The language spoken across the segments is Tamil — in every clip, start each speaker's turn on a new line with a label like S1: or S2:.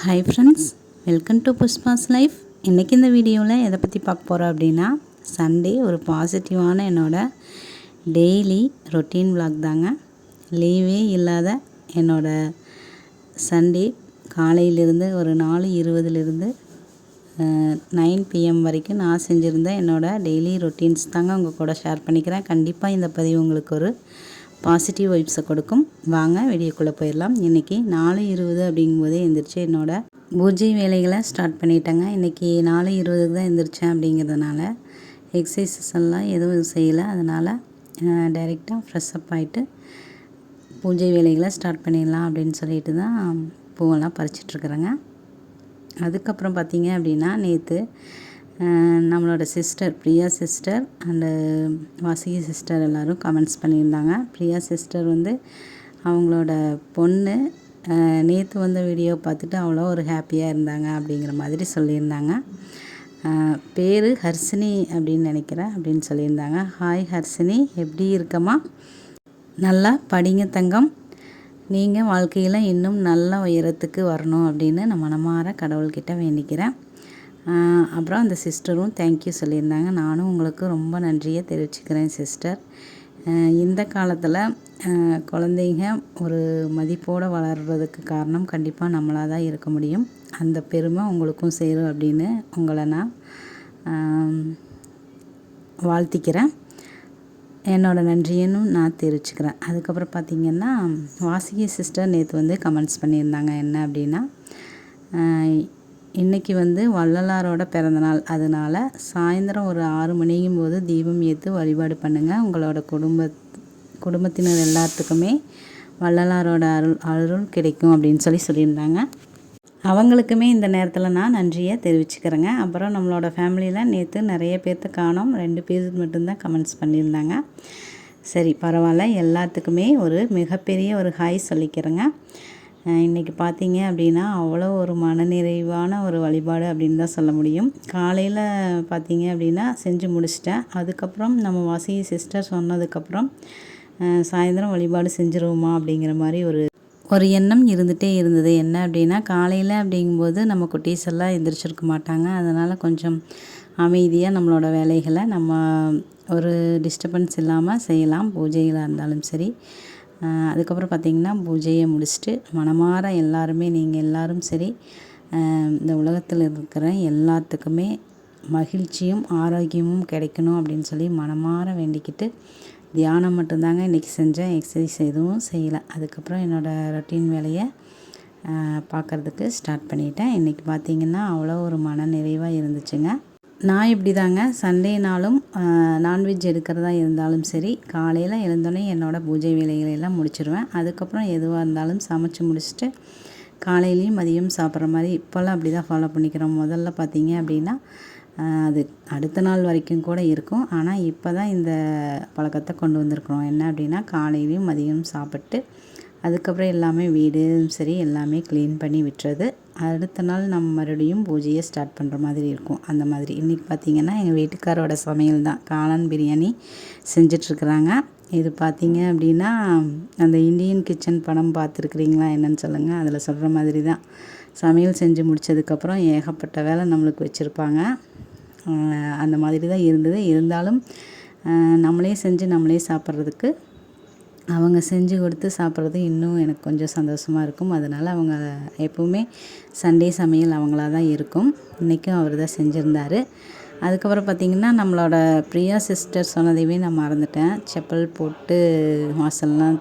S1: Hi friends, welcome to Pushpa's life. இன்றைக்கி இந்த வீடியோவில் எதை பற்றி பார்க்க போகிறோம் அப்படின்னா, சண்டே ஒரு பாசிட்டிவான என்னோடய டெய்லி ரொட்டீன் vlog தாங்க. லீவே இல்லாத என்னோடய சண்டே காலையிலிருந்து ஒரு 4:20 9 PM வரைக்கும் நான் செஞ்சுருந்த என்னோடய டெய்லி ரொட்டீன்ஸ் தாங்க உங்கள் கூட ஷேர் பண்ணிக்கிறேன். கண்டிப்பாக இந்த பதிவு உங்களுக்கு ஒரு பாசிட்டிவ் வைப்ஸை கொடுக்கும். வாங்க வீடியோக்குள்ளே போயிடலாம். இன்றைக்கி 4:20 அப்படிங்கும்போதே எழுந்திரிச்சு என்னோடய பூஜை வேலைகளை ஸ்டார்ட் பண்ணிட்டேங்க. இன்றைக்கி 4:20 தான் எழுந்திரிச்சேன் அப்படிங்கிறதுனால எக்ஸசைசஸ் எல்லாம் எதுவும் செய்யலை. அதனால் டைரெக்டாக ஃப்ரெஷ்அப் ஆகிட்டு பூஜை வேலைகளை ஸ்டார்ட் பண்ணிடலாம் அப்படின்னு சொல்லிட்டு தான் பூவெல்லாம் பறிச்சிட்ருக்குறேங்க. அதுக்கப்புறம் பார்த்திங்க அப்படின்னா, நேற்று நம்மளோட sister Priya sister and Vasuki sister எல்லோரும் கமெண்ட்ஸ் பண்ணியிருந்தாங்க. பிரியா சிஸ்டர் வந்து அவங்களோட பொண்ணு நேற்று வந்த வீடியோ பார்த்துட்டு அவ்வளோ ஒரு ஹாப்பியாக இருந்தாங்க அப்படிங்கிற மாதிரி சொல்லியிருந்தாங்க. பேர் ஹர்ஷினி அப்படின்னு நினைக்கிறேன் அப்படின்னு சொல்லியிருந்தாங்க. ஹாய் ஹர்ஷினி, எப்படி இருக்கம்மா? நல்லா படிங்க தங்கம். நீங்கள் வாழ்க்கையில் இன்னும் நல்ல உயரத்துக்கு வரணும் அப்படின்னு நான் மனமார கடவுள்கிட்ட வேண்டிக்கிறேன். அப்புறம் அந்த சிஸ்டரும் தேங்க்யூ சொல்லியிருந்தாங்க. நானும் உங்களுக்கு ரொம்ப நன்றியை தெரிவிச்சுக்கிறேன் சிஸ்டர். இந்த காலத்தில் குழந்தைங்க ஒரு மதிப்போடு வளர்கிறதுக்கு காரணம் கண்டிப்பாக நம்மளாக தான் இருக்க முடியும். அந்த பெருமை உங்களுக்கும் சேரும் அப்படின்னு உங்களை நான் வாழ்த்திக்கிறேன். என்னோடய நன்றியனும் நான் தெரிவிச்சுக்கிறேன். அதுக்கப்புறம் பார்த்திங்கன்னா, வாசுகி சிஸ்டர் நேற்று வந்து கமெண்ட்ஸ் பண்ணியிருந்தாங்க. என்ன அப்படின்னா, இன்றைக்கி வந்து வள்ளலாரோட பிறந்தநாள், அதனால் சாயந்தரம் ஒரு 6 மணிக்கும் போது தீபம் ஏற்று வழிபாடு பண்ணுங்கள். உங்களோட குடும்பத்தினர் எல்லாத்துக்குமே வள்ளலாரோட அருள் கிடைக்கும் அப்படின்னு சொல்லியிருந்தாங்க. அவங்களுக்குமே இந்த நேரத்தில் நான் நன்றியை தெரிவிச்சுக்கிறேங்க. அப்புறம் நம்மளோட ஃபேமிலியில் நேற்று நிறைய பேர்த்து காணோம், 2 பேர் மட்டும்தான் கமெண்ட்ஸ் பண்ணியிருந்தாங்க. சரி, பரவாயில்ல, எல்லாத்துக்குமே ஒரு மிகப்பெரிய ஒரு ஹாய் சொல்லிக்கிறேங்க. இன்றைக்கி பார்த்தீங்க அப்படின்னா, அவ்வளோ ஒரு மனநிறைவான ஒரு வழிபாடு அப்படின்னு தான் சொல்ல முடியும். காலையில் பார்த்தீங்க அப்படின்னா செஞ்சு முடிச்சிட்டேன். அதுக்கப்புறம் நம்ம வாசுகி சிஸ்டர் சொன்னதுக்கப்புறம் சாயந்தரம் வழிபாடு செஞ்சுருவோமா அப்படிங்கிற மாதிரி ஒரு எண்ணம் இருந்துகிட்டே இருந்தது. என்ன அப்படின்னா, காலையில் அப்படிங்கும்போது நம்ம குட்டீஸ் எல்லாம் எந்திரிச்சிருக்க மாட்டாங்க. அதனால் கொஞ்சம் அமைதியாக நம்மளோட வேலைகளை நம்ம ஒரு டிஸ்டர்பன்ஸ் இல்லாமல் செய்யலாம், பூஜைகளாக இருந்தாலும் சரி. அதுக்கப்புறம் பார்த்திங்கன்னா, பூஜையை முடிச்சுட்டு மனமார எல்லாருமே, நீங்கள் எல்லோரும் சரி, இந்த உலகத்தில் இருக்கிற எல்லாத்துக்குமே மகிழ்ச்சியும் ஆரோக்கியமும் கிடைக்கணும் அப்படின்னு சொல்லி மனமார வேண்டிக்கிட்டு தியானம் மட்டும்தாங்க இன்றைக்கி செஞ்சேன். எக்ஸசைஸ் எதுவும் செய்யலை. அதுக்கப்புறம் என்னோடய ரொட்டீன் வேலையை பார்க்குறதுக்கு ஸ்டார்ட் பண்ணிட்டேன். இன்றைக்கி பார்த்திங்கன்னா அவ்வளோ ஒரு மன நிறைவாக இருந்துச்சுங்க. நான் இப்படி தாங்க சண்டே நாளும் நான்வெஜ் எடுக்கிறதா இருந்தாலும் சரி, காலையில் எழுந்தோடனே என்னோடய பூஜை வேலைகளெல்லாம் முடிச்சிடுவேன். அதுக்கப்புறம் எதுவாக இருந்தாலும் சமைச்சு முடிச்சுட்டு காலையிலையும் மதியம் சாப்பிட்ற மாதிரி இப்போல்லாம் அப்படி தான் ஃபாலோ பண்ணிக்கிறோம். முதல்ல பார்த்திங்க அப்படின்னா அது அடுத்த நாள் வரைக்கும் கூட இருக்கும். ஆனால் இப்போ தான் இந்த பழக்கத்தை கொண்டு வந்திருக்கிறோம். என்ன அப்படின்னா, காலையிலையும் மதியம் சாப்பிட்டு அதுக்கப்புறம் எல்லாமே வீடும் சரி எல்லாமே க்ளீன் பண்ணி விட்டுறது. அடுத்த நாள் நம்ம மறுபடியும் பூஜையை ஸ்டார்ட் பண்ணுற மாதிரி இருக்கும். அந்த மாதிரி இன்றைக்கி பார்த்திங்கன்னா, எங்கள் வீட்டுக்காரோட சமையல் தான் காளான் பிரியாணி செஞ்சிட்ருக்குறாங்க. இது பார்த்திங்க அப்படின்னா, அந்த இந்தியன் கிச்சன் படம் பார்த்துருக்குறீங்களா என்னன்னு சொல்லுங்கள். அதில் சொல்கிற மாதிரி தான் சமையல் செஞ்சு முடித்ததுக்கப்புறம் ஏகப்பட்ட வேலை நம்மளுக்கு வச்சுருப்பாங்க. அந்த மாதிரி தான் இருந்தது. இருந்தாலும் நம்மளே செஞ்சு நம்மளே சாப்பிட்றதுக்கு, அவங்க செஞ்சு கொடுத்து சாப்பிட்றது இன்னும் எனக்கு கொஞ்சம் சந்தோஷமாக இருக்கும். அதனால் அவங்க எப்போவுமே சண்டே சமையல் அவங்களாக தான் இருக்கும். இன்றைக்கும் அவர் தான் செஞ்சுருந்தார். அதுக்கப்புறம் பார்த்திங்கன்னா, நம்மளோட பிரியா சிஸ்டர் சொன்னதையுமே நான் மறந்துட்டேன். செப்பல் போட்டு வாசல்லாம்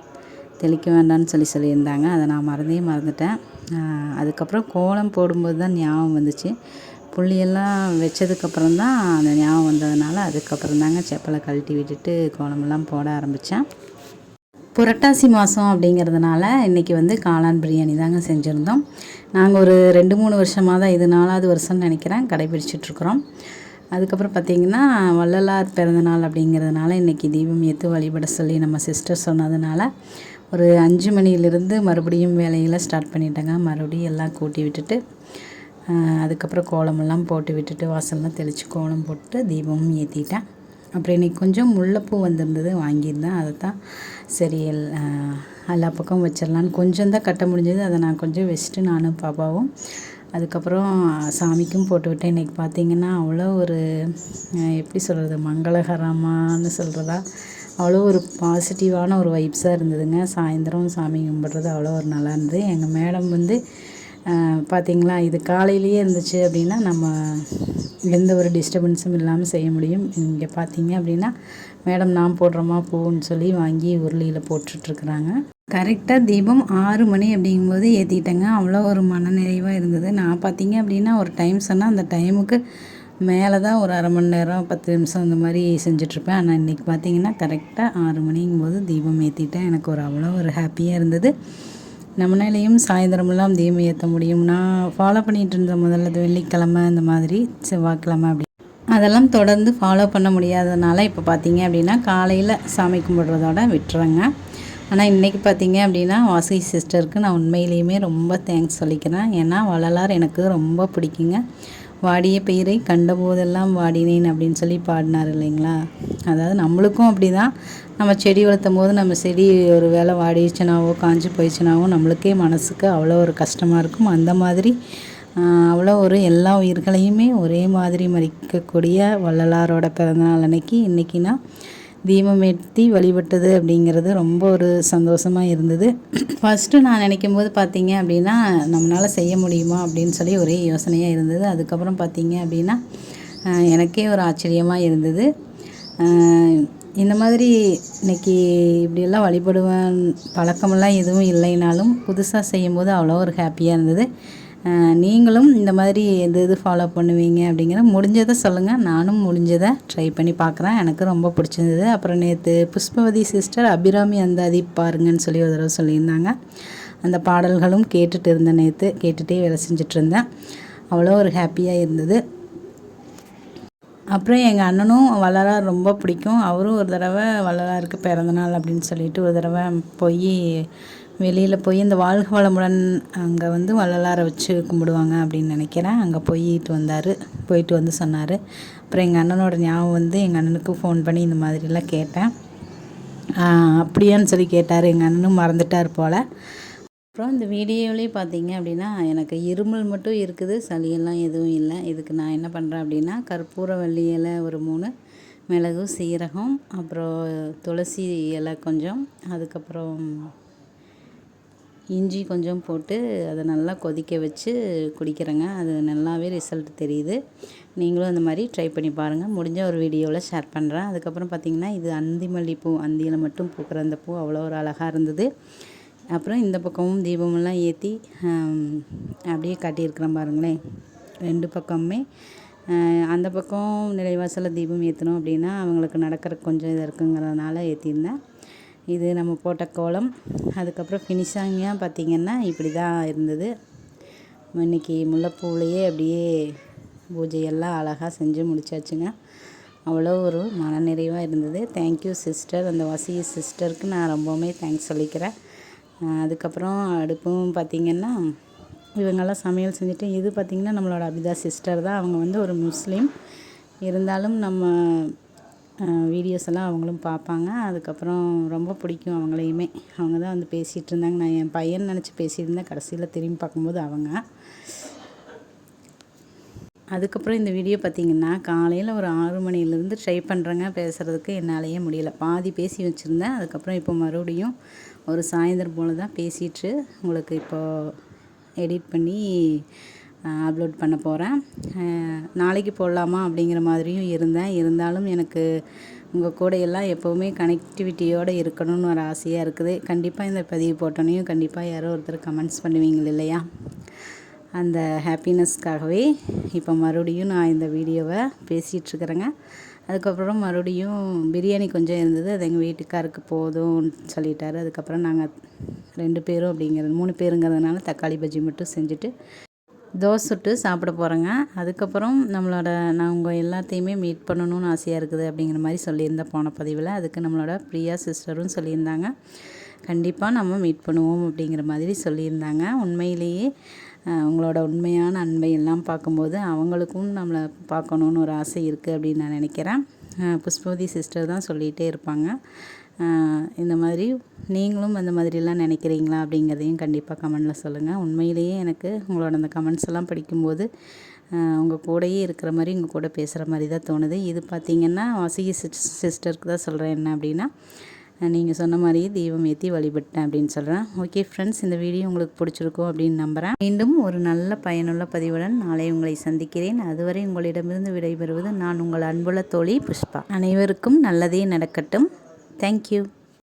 S1: தெளிக்க வேண்டாம்னு சொல்லியிருந்தாங்க. அதை நான் மறந்துட்டேன். அதுக்கப்புறம் கோலம் போடும்போது தான் ஞாபகம் வந்துச்சு. புள்ளியெல்லாம் வச்சதுக்கப்புறம் தான் அந்த ஞாபகம் வந்ததுனால அதுக்கப்புறம் தாங்க செப்பலை கழட்டி விட்டுட்டு கோலமெல்லாம் போட ஆரம்பித்தேன். புரட்டாசி மாதம் அப்படிங்கிறதுனால இன்றைக்கி வந்து காளான் பிரியாணி தாங்க செஞ்சுருந்தோம். நாங்கள் ஒரு 2-3 வருஷமாக தான், இது 4வது வருஷம்னு நினைக்கிறேன், கடைபிடிச்சிட்ருக்குறோம். அதுக்கப்புறம் பார்த்திங்கன்னா, வள்ளலார் பிறந்தநாள் அப்படிங்கிறதுனால இன்றைக்கி தீபம் ஏற்று வழிபட சொல்லி நம்ம சிஸ்டர் சொன்னதுனால ஒரு 5 மணியிலிருந்து மறுபடியும் வேலைகளை ஸ்டார்ட் பண்ணிட்டேங்க. மறுபடியும் எல்லாம் கூட்டி விட்டுட்டு அதுக்கப்புறம் கோலமெல்லாம் போட்டு விட்டுட்டு வாசல்லாம் தெளித்து கோலம் போட்டு தீபமும் ஏற்றிட்டேன். அப்புறம் இன்றைக்கி கொஞ்சம் முல்லைப்பூ வந்திருந்தது, வாங்கியிருந்தேன். அதை தான் சரி எல்லா பக்கம் வச்சிடலான்னு கொஞ்சம் தான் கட்ட முடிஞ்சது. அதை நான் கொஞ்சம் வச்சுட்டு நானும் பாப்பாவும் அதுக்கப்புறம் சாமிக்கும் போட்டு விட்டேன். இன்றைக்கி பார்த்திங்கன்னா அவ்வளோ ஒரு எப்படி சொல்கிறது, மங்களகரமானு சொல்கிறதா, அவ்வளோ ஒரு பாசிட்டிவான ஒரு வைப்ஸாக இருந்ததுங்க. சாயந்தரம் சாமி கும்பிட்றது அவ்வளோ ஒரு நல்லா இருந்தது. எங்கள் மேடம் வந்து பார்த்திங்களா, இது காலையிலேயே இருந்துச்சு அப்படின்னா நம்ம எந்த ஒரு டிஸ்டர்பன்ஸும் இல்லாமல் செய்ய முடியும். இங்கே பார்த்தீங்க அப்படின்னா மேடம் நான் போடுறோமா பூன்னு சொல்லி வாங்கி உருளியில் போட்டுட்ருக்குறாங்க. கரெக்டாக தீபம் 6 மணி அப்படிங்கும்போது ஏற்றிட்டேங்க. அவ்வளோ ஒரு மனநிறைவாக இருந்தது. நான் பார்த்தீங்க அப்படின்னா ஒரு டைம் சொன்னால் அந்த டைமுக்கு மேலே தான் ஒரு அரை மணி நேரம் 10 நிமிஷம் அந்த மாதிரி செஞ்சிட்ருப்பேன். ஆனால் இன்றைக்கி பார்த்தீங்கன்னா கரெக்டாக 6 மணிங்கும்போது தீபம் ஏற்றிட்டேன். எனக்கு ஒரு அவ்வளோ ஒரு ஹாப்பியாக இருந்தது. நம்மளாலையும் சாயந்தரமெல்லாம் தீபம் ஏற்ற முடியும். நான் ஃபாலோ பண்ணிகிட்டு இருந்தேன் முதல்ல வெள்ளிக்கிழமை இந்த மாதிரி செவ்வாய்க்கிழமை அப்படி, அதெல்லாம் தொடர்ந்து ஃபாலோ பண்ண முடியாததுனால இப்போ பார்த்தீங்க அப்படின்னா காலையில் சாமி கும்பிட்றதோட விட்டுறேங்க. ஆனால் இன்றைக்கி பார்த்தீங்க அப்படின்னா வாசுகி சிஸ்டருக்கு நான் உண்மையிலேயுமே ரொம்ப தேங்க்ஸ் சொல்லிக்கிறேன். ஏன்னா வள்ளலார் எனக்கு ரொம்ப பிடிக்குங்க. வாடிய பயிரை கண்டபோதெல்லாம் வாடினேன் அப்படின்னு சொல்லி பாடினார் இல்லைங்களா. அதாவது நம்மளுக்கும் அப்படி தான், நம்ம செடி வளர்த்தும் போது நம்ம செடி ஒரு வேளை வாடிச்சுனாவோ காஞ்சி போயிடுச்சுனாவோ நம்மளுக்கே மனசுக்கு அவ்வளோ ஒரு கஷ்டமாக இருக்கும். அந்த மாதிரி அவ்வளோ ஒரு எல்லா உயிர்களையுமே ஒரே மாதிரி மதிக்கக்கூடிய வள்ளலாரோட பிறந்தநாள் அன்னைக்கு இன்றைக்கி நான் தீபம் ஏற்றி வழிபட்டது அப்படிங்கிறது ரொம்ப ஒரு சந்தோஷமாக இருந்தது. ஃபஸ்ட்டு நான் நினைக்கும் போது பார்த்தீங்க அப்படின்னா நம்மளால் செய்ய முடியுமா அப்படின்னு சொல்லி ஒரே யோசனையாக இருந்தது. அதுக்கப்புறம் பார்த்தீங்க அப்படின்னா எனக்கே ஒரு ஆச்சரியமாக இருந்தது. இந்த மாதிரி இன்றைக்கி இப்படியெல்லாம் வழிபடுவேன் பழக்கமெல்லாம் எதுவும் இல்லைனாலும் புதுசாக செய்யும்போது அவ்வளோ ஒரு ஹாப்பியாக இருந்தது. நீங்களும் இந்த மாதிரி எது ஃபாலோ பண்ணுவீங்க அப்படிங்கிற முடிஞ்சதை சொல்லுங்கள். நானும் முடிஞ்சதை ட்ரை பண்ணி பார்க்குறேன். எனக்கு ரொம்ப பிடிச்சிருந்தது. அப்புறம் நேற்று புஷ்பவதி சிஸ்டர் அபிராமி அந்தாதி பாருங்கன்னு சொல்லி ஒரு தடவை சொல்லியிருந்தாங்க. அந்த பாடல்களும் கேட்டுட்டு இருந்தேன். நேற்று கேட்டுகிட்டே வேலை செஞ்சிட்ருந்தேன். அவ்வளோ ஒரு ஹாப்பியாக இருந்தது. அப்புறம் எங்கள் அண்ணனும் வள்ளலார் ரொம்ப பிடிக்கும். அவரும் ஒரு தடவை வள்ளலாருக்கு பிறந்தநாள் அப்படின்னு சொல்லிட்டு ஒரு தடவை போய் வெளியில் போய் இந்த வாழ்க வளமுடன் அங்கே வந்து வள்ளலாரை வச்சு கும்பிடுவாங்க அப்படின்னு நினைக்கிறேன். அங்கே போயிட்டு வந்து சொன்னார். அப்புறம் எங்கள் அண்ணனோட ஞாபகம் வந்து எங்கள் அண்ணனுக்கு ஃபோன் பண்ணி இந்த மாதிரிலாம் கேட்டேன். அப்படியான்னு சொல்லி கேட்டார். எங்கள் அண்ணனும் மறந்துட்டார் போல். அப்புறம் இந்த வீடியோவிலே பார்த்தீங்க அப்படின்னா எனக்கு இருமல் மட்டும் இருக்குது, சளியெல்லாம் எதுவும் இல்லை. இதுக்கு நான் என்ன பண்ணுறேன் அப்படின்னா கற்பூரவள்ளி இலை ஒரு 3, மிளகு, சீரகம், அப்புறம் துளசி இலை கொஞ்சம், அதுக்கப்புறம் இஞ்சி கொஞ்சம் போட்டு அதை நல்லா கொதிக்க வச்சு குடிக்கிறேங்க. அது நல்லாவே ரிசல்ட் தெரியுது. நீங்களும் அந்த மாதிரி ட்ரை பண்ணி பாருங்கள். முடிஞ்ச ஒரு வீடியோவில் ஷேர் பண்ணுறேன். அதுக்கப்புறம் பார்த்திங்கன்னா இது அந்தி மல்லிப்பூ, அந்தியில் மட்டும் பூக்கிற அந்த பூ அவ்வளோ ஒரு அழகாக இருந்தது. அப்புறம் இந்த பக்கமும் தீபமெல்லாம் ஏற்றி அப்படியே காட்டியிருக்கிறேன் பாருங்களேன். 2 பக்கமுமே அந்த பக்கம் நிலைவாசலில் தீபம் ஏற்றணும் அப்படின்னா அவங்களுக்கு நடக்கிறதுக்கு கொஞ்சம் இது இருக்குங்கிறதுனால ஏற்றிருந்தேன். இது நம்ம போட்ட கோலம். அதுக்கப்புறம் ஃபினிஷிங்காக பார்த்திங்கன்னா இப்படி தான் இருந்தது. இன்றைக்கி முல்லைப்பூவிலையே அப்படியே பூஜையெல்லாம் அழகாக செஞ்சு முடிச்சாச்சுங்க. அவ்வளோ ஒரு மனநிறைவாக இருந்தது. தேங்க்யூ சிஸ்டர், அந்த வாசுகி சிஸ்டருக்கு நான் ரொம்பவுமே தேங்க்ஸ் சொல்லிக்கிறேன். அதுக்கப்புறம் அடுப்பும் பார்த்திங்கன்னா இவங்கெல்லாம் சமையல் செஞ்சுட்டு, இது பார்த்திங்கன்னா நம்மளோட அபிதா சிஸ்டர் தான். அவங்க வந்து ஒரு முஸ்லீம், இருந்தாலும் நம்ம வீடியோஸ் எல்லாம் அவங்களும் பார்ப்பாங்க. அதுக்கப்புறம் ரொம்ப பிடிக்கும் அவங்களையுமே. அவங்க தான் வந்து பேசிகிட்டு இருந்தாங்க. நான் என் பையன் நினச்சி பேசிகிட்டு இருந்தேன். கடைசியில் திரும்பி பார்க்கும்போது அவங்க. அதுக்கப்புறம் இந்த வீடியோ பார்த்திங்கன்னா காலையில் ஒரு 6 மணிலேருந்து ட்ரை பண்ணுறேங்க பேசுகிறதுக்கு. என்னாலேயே முடியலை. பாதி பேசி வச்சுருந்தேன். அதுக்கப்புறம் இப்போ மறுபடியும் ஒரு சாயந்தரம் போல் தான் பேசிட்டு உங்களுக்கு இப்போது எடிட் பண்ணி அப்லோட் பண்ண போகிறேன். நாளைக்கு போடலாமா அப்படிங்கிற மாதிரியும் இருந்தாலும் எனக்கு உங்கள் கூட எல்லாம் எப்போவுமே கனெக்டிவிட்டியோடு இருக்கணும்னு ஒரு ஆசையாக இருக்குது. கண்டிப்பாக இந்த பதிவு போட்டோனையும் கண்டிப்பாக யாரோ ஒருத்தர் கமெண்ட்ஸ் பண்ணுவீங்க இல்லையா. அந்த ஹாப்பினஸ்க்காகவே இப்போ மறுபடியும் நான் இந்த வீடியோவை பேசிகிட்ருக்குறேங்க. அதுக்கப்புறம் மறுபடியும் பிரியாணி கொஞ்சம் இருந்தது. அது எங்கள் வீட்டுக்காருக்கு போதும்னு சொல்லிட்டாரு. அதுக்கப்புறம் நாங்கள் 2 பேரும் அப்படிங்கிறது 3 பேருங்கிறதுனால தக்காளி பஜ்ஜி மட்டும் செஞ்சுட்டு தோசை சுட்டு சாப்பிட போகிறேங்க. அதுக்கப்புறம் நான் உங்கள் எல்லாத்தையுமே மீட் பண்ணணும்னு ஆசையாக இருக்குது அப்படிங்கிற மாதிரி சொல்லியிருந்தேன் போன பதிவில். அதுக்கு நம்மளோட பிரியா சிஸ்டரும் சொல்லியிருந்தாங்க, கண்டிப்பாக நம்ம மீட் பண்ணுவோம் அப்படிங்கிற மாதிரி சொல்லியிருந்தாங்க. உண்மையிலேயே உங்களோட உண்மையான அன்பை எல்லாம் பார்க்கும்போது அவங்களுக்கும் நம்மளை பார்க்கணுன்னு ஒரு ஆசை இருக்குது அப்படின்னு நான் நினைக்கிறேன். புஷ்பவதி சிஸ்டர் தான் சொல்லிகிட்டே இருப்பாங்க. இந்த மாதிரி நீங்களும் அந்த மாதிரிலாம் நினைக்கிறீங்களா அப்படிங்கிறதையும் கண்டிப்பாக கமெண்டில் சொல்லுங்கள். உண்மையிலேயே எனக்கு உங்களோட அந்த கமெண்ட்ஸ் எல்லாம் படிக்கும்போது உங்கள் கூடயே இருக்கிற மாதிரி உங்கள் கூட பேசுகிற மாதிரி தான் தோணுது. இது பார்த்திங்கன்னா வாசுகி சிஸ்டருக்கு தான் சொல்கிறேன். என்ன அப்படின்னா, நீங்கள் சொன்ன மாதிரியே தீபம் ஏற்றி வழிபட்டேன் அப்படின்னு சொல்கிறேன். ஓகே ஃப்ரெண்ட்ஸ், இந்த வீடியோ உங்களுக்கு பிடிச்சிருக்கும் அப்படின்னு நம்புகிறேன். மீண்டும் ஒரு நல்ல பயனுள்ள பதிவுடன் நாளை உங்களை சந்திக்கிறேன். அதுவரை உங்களிடமிருந்து விடைபெறுவது நான் உங்கள் அன்புள்ள தோழி புஷ்பா. அனைவருக்கும் நல்லதே நடக்கட்டும். தேங்க்யூ.